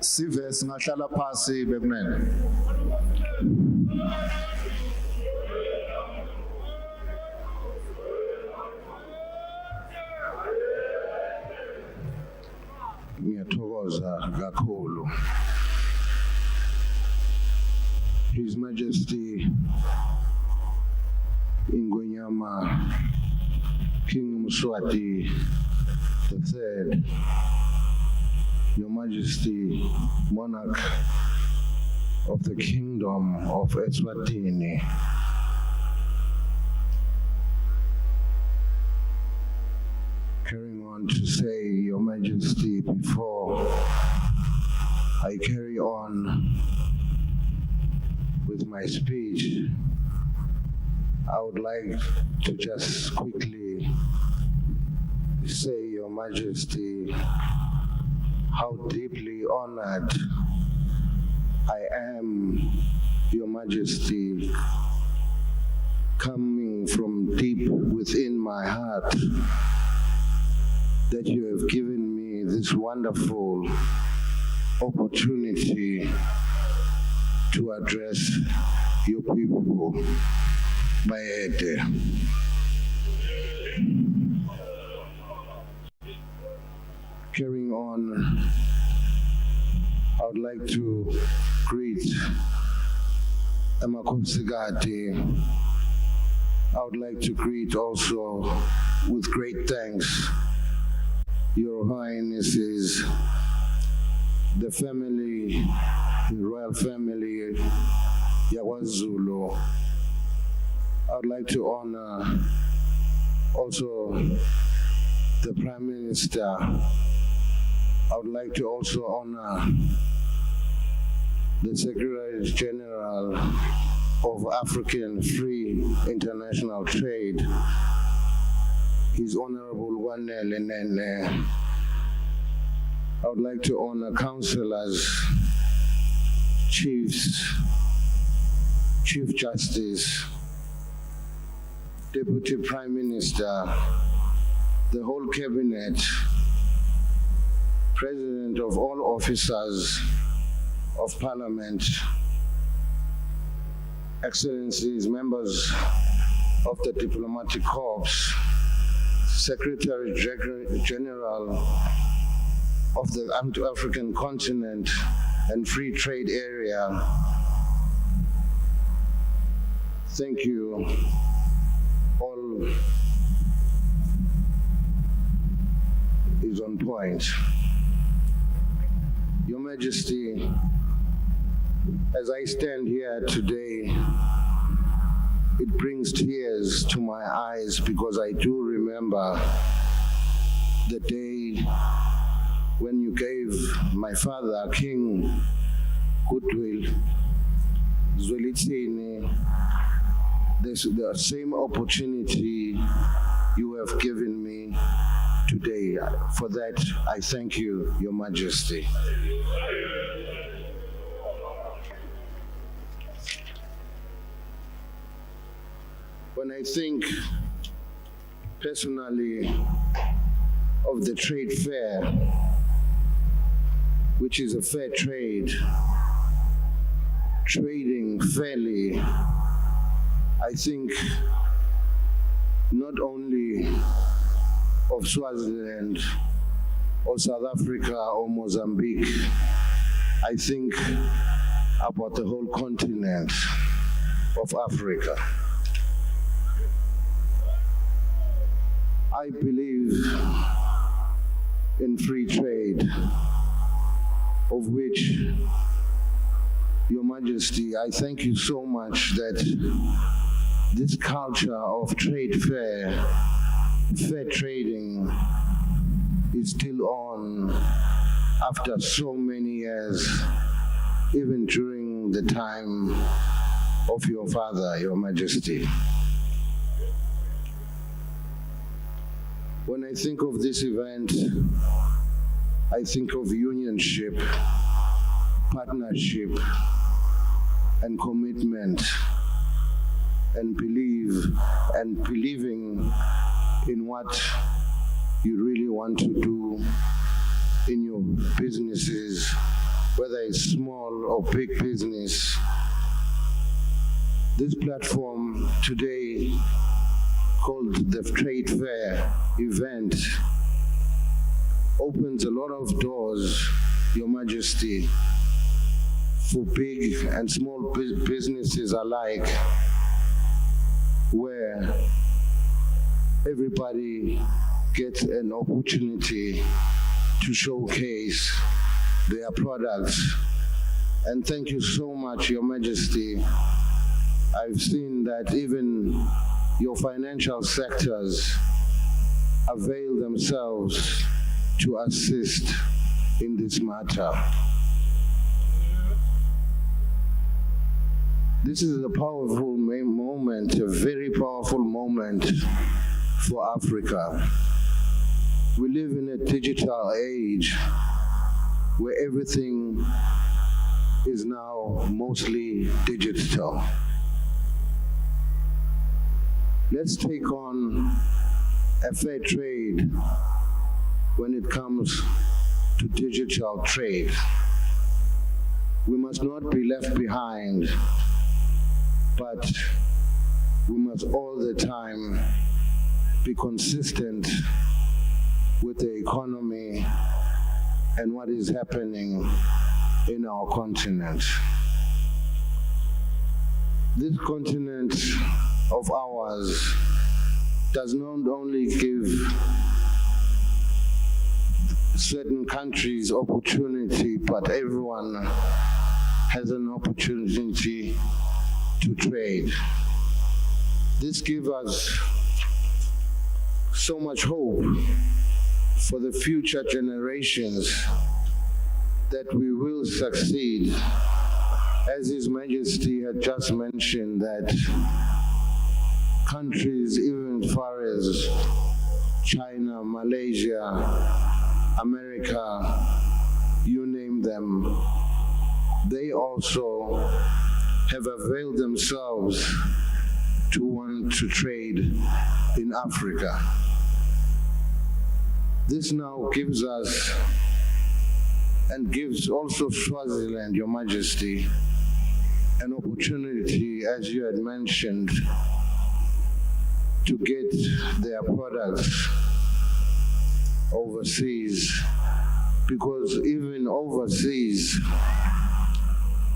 Sive singahlala phasi bekunene. Ngiyathokoza kakhulu. His Majesty Ingwenyama King Mswati III, Your Majesty Monarch of the Kingdom of Eswatini, carrying on to say, Your Majesty, before I carry on with my speech, I would like to just quickly say, Your Majesty, how deeply honored I am, Your Majesty, coming from deep within my heart, that you have given me this wonderful opportunity to address your people. Bayede. Carrying on, I would like to greet Amakosigati. I would like to greet also with great thanks Your Highnesses, the family, the royal family, YakwaZulu. I would like to honor also the Prime Minister. I would like to also honor the Secretary General of African Free International Trade, His Honorable Wanele Nene. I would like to honor councillors, chiefs, Chief Justice, Deputy Prime Minister, the whole cabinet, President of all officers of Parliament, Excellencies, members of the Diplomatic Corps, Secretary General of the African Continent and Free Trade Area. Thank you all. Is on point. Your Majesty, as I stand here today, it brings tears to my eyes because I do remember the day when you gave my father, King Goodwill Zwelithini, the same opportunity you have given me today. For that, I thank you, Your Majesty. When I think personally of the trade fair, which is a fair trade, trading fairly, I think not only of Swaziland or South Africa or Mozambique, I think about the whole continent of Africa. I believe in free trade, of which, Your Majesty, I thank you so much that this culture of trade fair trading is still on after so many years, even during the time of your father, Your Majesty. When I think of this event, I think of unionship. partnership and commitment and believing in what you really want to do in your businesses, whether it's small or big business. This platform today, called the Trade Fair event, opens a lot of doors, Your Majesty, for big and small businesses alike, where everybody gets an opportunity to showcase their products. And thank you so much, Your Majesty. I've seen that even your financial sectors avail themselves to assist in this matter. This is a powerful moment, a very powerful moment for Africa. We live in a digital age where everything is now mostly digital. Let's take on a fair trade when it comes to digital trade. We must not be left behind, but we must all the time be consistent with the economy and what is happening in our continent. This continent of ours does not only give certain countries opportunity, but everyone has an opportunity to trade. This gives us so much hope for the future generations that we will succeed. As His Majesty had just mentioned, that countries even as far as China, Malaysia, America, you name them, they also have availed themselves to want to trade in Africa. This now gives us, and gives also Swaziland, Your Majesty, an opportunity, as you had mentioned, to get their products overseas, because even overseas,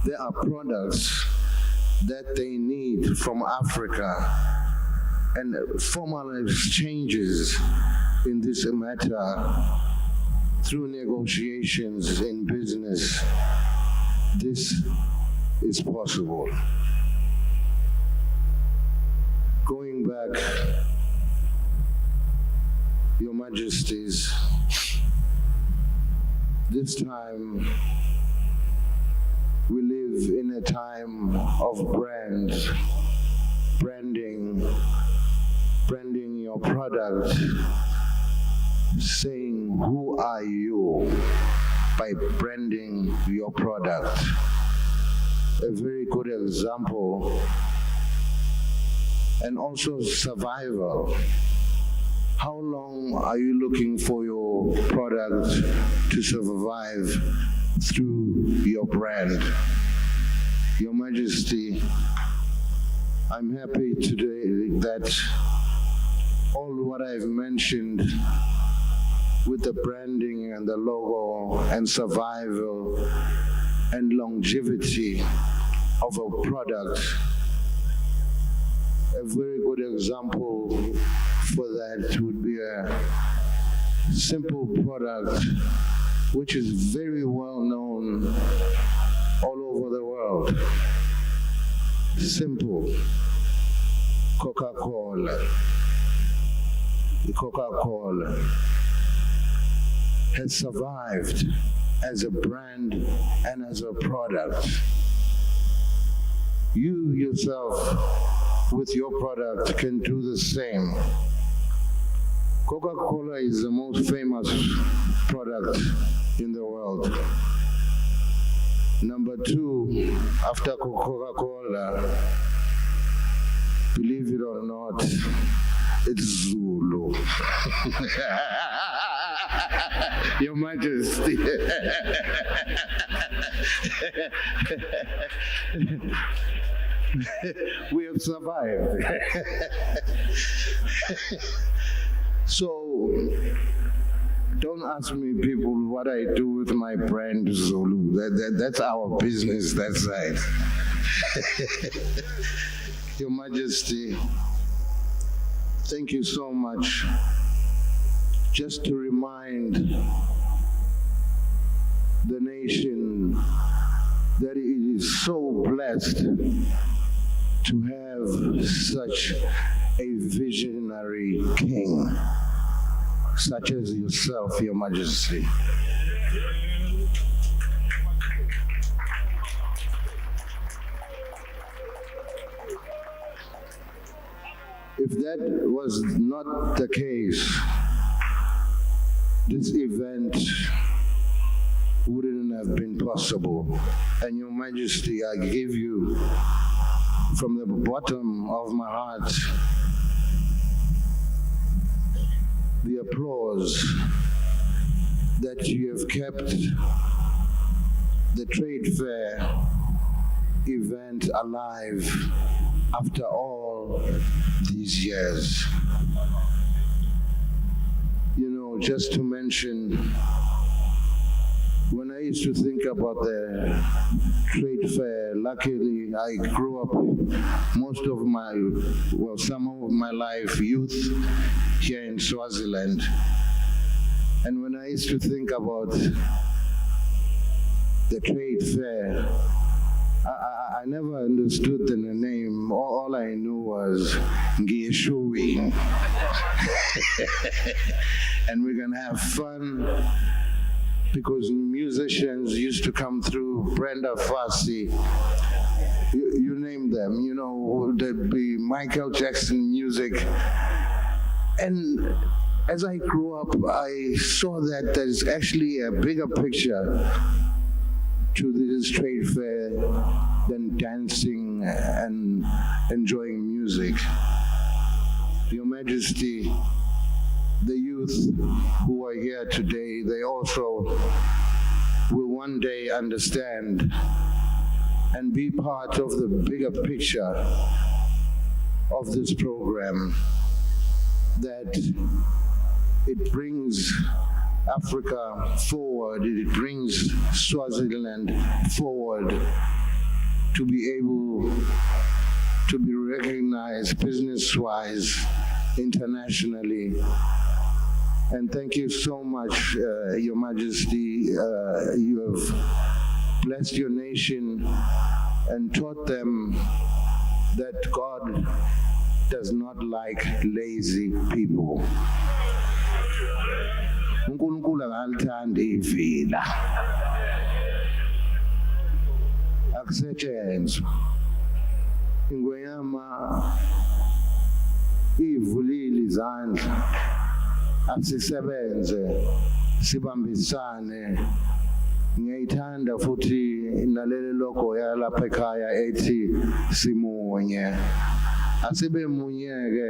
there are products that they need from Africa, and formal exchanges in this matter through negotiations in business, this is possible. Going back, Your Majesties, this time we live in a time of branding your product, saying, who are you, by branding your product. A very good example. And also survival. How long are you looking for your product to survive through your brand? Your Majesty, I'm happy today that all what I've mentioned with the branding and the logo and survival and longevity of a product, a very good example for that would be a simple product which is very well known all over the world. Simple. Coca-Cola. The Coca-Cola has survived as a brand and as a product. You yourself, with your product, can do the same. Coca-Cola is the most famous product in the world. Number 2, after Coca-Cola, believe it or not, it's Zulu. Your Majesty. We have survived. So, don't ask me, people, what I do with my brand Zulu. That's our business, that side. Your Majesty, thank you so much. Just to remind the nation that it is so blessed to have such a visionary king, such as yourself, Your Majesty. If that was not the case, this event wouldn't have been possible. And Your Majesty, I give you, from the bottom of my heart, the applause that you have kept the trade fair event alive after all these years. You know, just to mention, when I used to think about the trade fair, luckily I grew up some of my life, youth here in Swaziland. And when I used to think about the trade fair, I never understood the name. All I knew was Ngiyeshuwini. And we're gonna have fun because musicians used to come through, Brenda Fassie, you name them, you know, there'd be Michael Jackson music. And as I grew up, I saw that there's actually a bigger picture to this trade fair than dancing and enjoying music. Your Majesty, the youth who are here today, they also will one day understand and be part of the bigger picture of this program, that it brings Africa forward, it brings Swaziland forward to be able to be recognized business-wise internationally. And thank you so much, Your Majesty. You have blessed your nation and taught them that God does not like lazy people. uNkulunkulu akalithandi ivila, akusetshenzwa. Ingwenyama ivulile izandla, asisebenze sibambisane. Ngiyayithanda futhi naleli logo yalapha ekhaya ethi simunye. Asibe munye-ke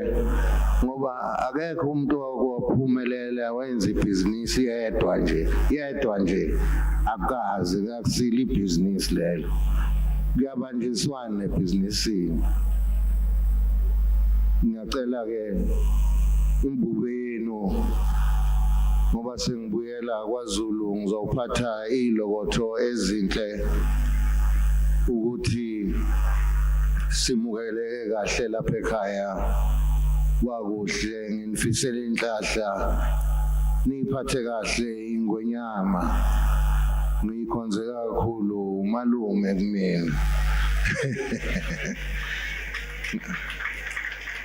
ngoba akekho umuntu owaphumelela wenza ibhizinisi yedwa nje akazi, akusile ibhizinisi lelo, kuyabanjiswana nebhizinisini. Ngiyacela-ke imbubenu, ngoba sengibuyela kwaZulu ngizophatha ilokotho ezinhle ukuthi simukele kahle lapha ekhaya kwakuhle. Nginifisela inhlahla, niyiphathe kahle ingwenyama, ngiyikhonze kakhulu umalume kumina.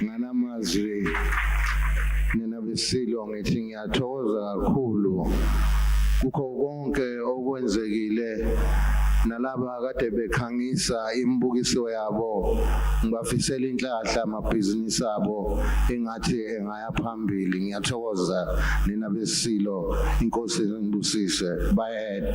Nganamazwi nina beSilo ngithi ngiyathokoza kakhulu kukho konke okwenzekile nalaba kade bekhangisa imibukiso yabo. Ngibafisela inhlahla amabhizinisi abo engathi engaya phambili. Ngiyathokoza nina beSilo, inkosi nibusise. Bye.